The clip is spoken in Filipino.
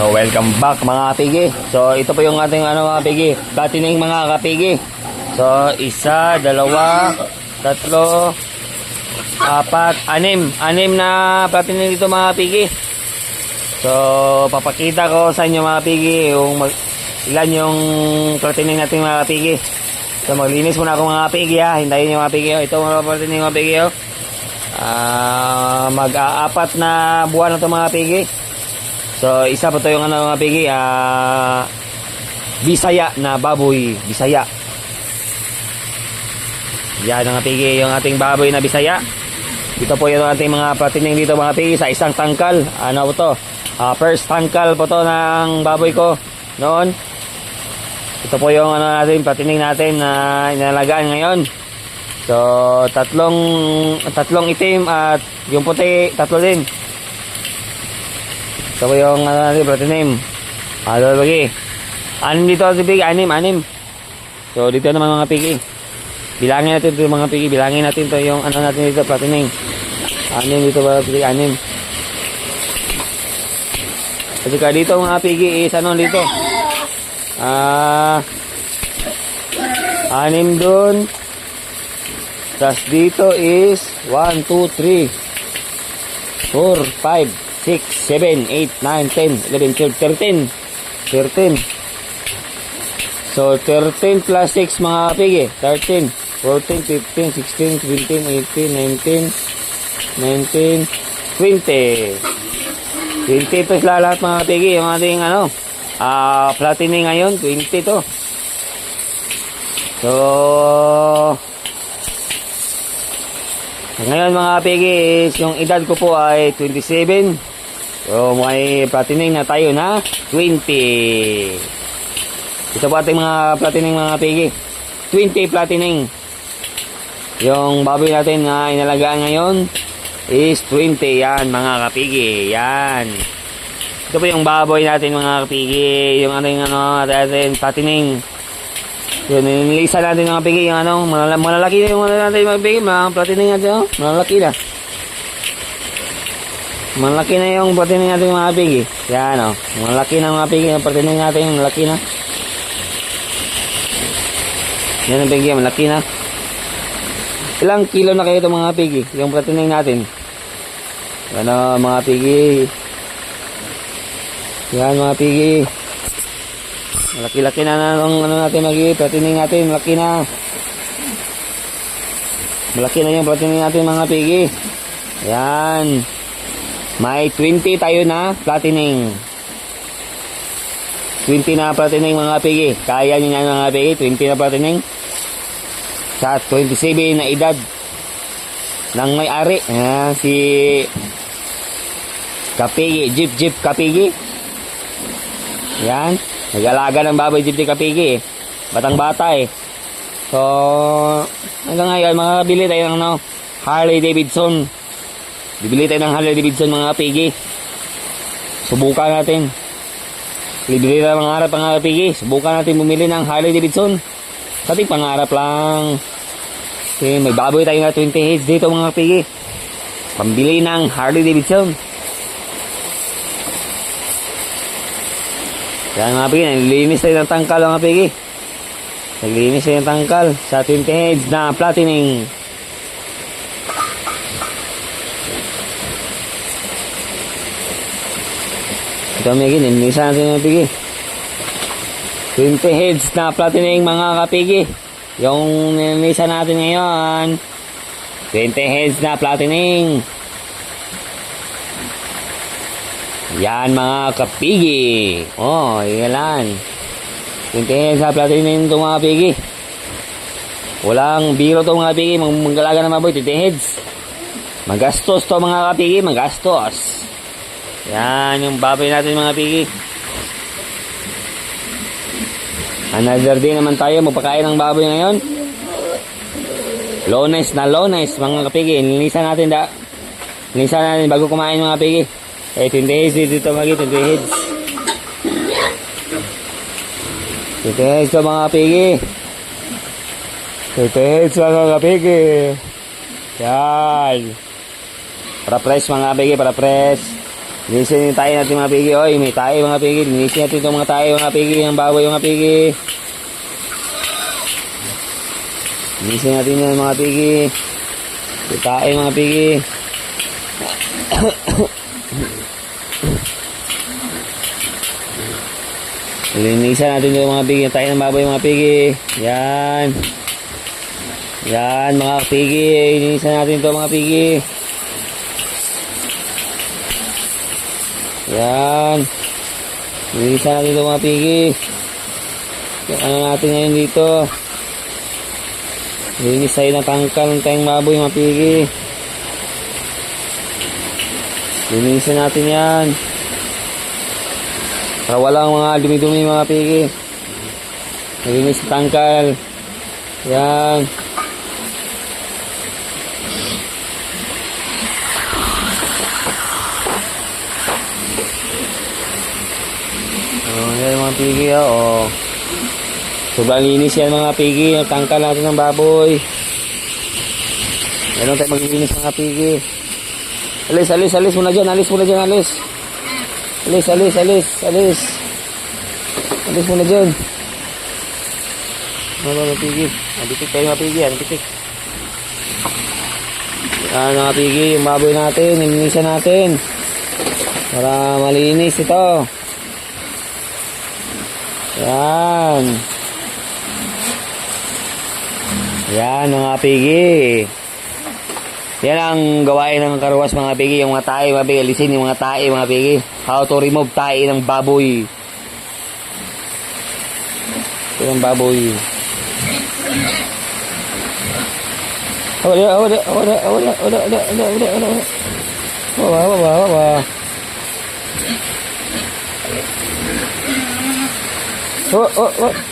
So welcome back mga kapigi. So ito po yung ating mga kapigi, platining mga kapigi. So isa, dalawa, tatlo, apat, anim na platining dito mga kapigi. So papakita ko sa inyo mga kapigi yung ilan yung platining natin mga kapigi. So maglinis muna ako mga kapigi ha. Hintayin nyo mga kapigi. Ito mga platining mga kapigi. Mag-aapat na buwan na ito mga kapigi. So, isa pa ito yung mga pigi, Bisaya na baboy, Bisaya. Yan mga pigi, yung ating baboy na Bisaya. Ito po yung ating mga platining dito mga pigi sa isang tangkal. Ano po to? First tangkal po to ng baboy ko noon. Ito po yung natin, platining natin na inalagaan ngayon. So, tatlong itim at yung puti, tatlo din. Ito po yung platinim. Lagi. Anim dito si pigi, anim. So dito naman mga pigi. Bilangin natin ito mga pigi, bilangin natin ito yung natin dito platinim. Anim dito mga pigi, anim. Kasi ka dito mga pigi is dito. Anim dun. Tapos dito is 1, 2, 3, 4, 5, 6, 7, 8, 9, 10, 11, 12, 13. So, 13 plus 6 mga kapigi. 13, 14, 15, 16, 17, 18, 19, 20. 20 ito sila lahat mga kapigi. Yung ating platining ngayon, 20 to. So, ngayon mga kapigi is yung edad ko po ay 27. So may platining na tayo na 20. Ito po ating mga platining mga kapigi. 20 platining. Yung baboy natin na inalagaan ngayon is 20. Yan mga kapigi. Yan. Ito po yung baboy natin mga kapigi. Yung ating ating platining. Yun, nilisa natin mga pigi, yung malalaki na yung natin mga pigi, mga platining natin, malalaki na. Malaki na yung platining natin mga pigi. Yan malaki na mga pigi, yung platining natin, malaki na. Yan ang pigi, malaki na. Ilang kilo na kayo ito mga pigi, yung platining natin. Yan mga pigi. Yan mga pigi. Malaki-laki na natin platining natin, malaki na. Malaki na yung platining natin mga pigi. Yan. May 20 tayo na platining. 20 na platining mga pigi. Kaya nyo yan mga pigi, 20 na platining. Sa 27 na edad ng may-ari. Si Kapigi, Jeep Kapigi. Yan. Nag-alaga ng baboy Jeep Kapigi Batang bata So, hanggang ngayon, makakabili tayo ng Harley Davidson. Bibili tayo ng Harley Davidson mga kapigi. Subukan natin. Bibili tayo mga harap mga kapigi. Subukan natin bumili ng Harley Davidson. Kasi pangarap lang. Kasi may baboy tayo na 20 heads dito mga kapigi. Pambili ng Harley Davidson. Yan mga pigi, naglilinis tayo ng tangkal mga pigi. Naglilinis tayo ng tangkal sa 20 heads na platining. Ito mga pigi, nilinisan natin mga pigi. 20 heads na platining mga kapigi. Yung nilinisan natin ngayon. 20 heads na platining. Yan mga kapigi. Yan. 20 heads na platining ito mga kapigi. Walang biro ito mga kapigi. Manggalaga ng maboy, 20 heads. Magastos to mga kapigi, magastos. Yan yung baboy natin mga kapigi. Another day naman tayo magpakain ng baboy ngayon. Lones mga kapigi. Nilinisan natin bago kumain mga kapigi. 20 heads dito mga 20 heads. 20 heads to mga kapigi. 20 heads mga kapigi. Yan. Para press mga kapigi, para press. Linisin yung tayo natin mga pigi. Oy, may tayo mga pigi. Linisin natin itong mga tayo mga pigi. Ang baboy mga pigi. Linisin natin yan mga pigi. May tayo mga pigi. Linisan natin yung mga pigi. Tayo ng baboy mga pigi. Yan. Yan mga pigi. Linisan natin ito mga pigi. Yan. Linisan natin ito mga pigi. Yung ano natin ngayon dito. Linis tayo ng tangkal ng tayong baboy mga pigi. Linisan natin yan. Para walang mga dumi-dumi mga pigi. Linis ng tangkal. Yan. Yan mga pigi, oh. Sobrang linis yan mga pigi. Ang tangkal natin ng baboy. Meron tayo maglinis mga pigi. Alis muna dyan. Alis muna dyan. Alis muna dyan. Ano mga pigi? Aditik tayo mga pigi. Aditik. Yan mga pigi. Yung baboy natin. Nilinisan natin. Para malinis ito. Yan. Yan mga pigi. Yan ang gawain ng karwas mga pigi. Yung mga tae mga pigi. Alisin yung mga tae mga pigi. How to remove tae ng baboy. Ito ng baboy. Wala.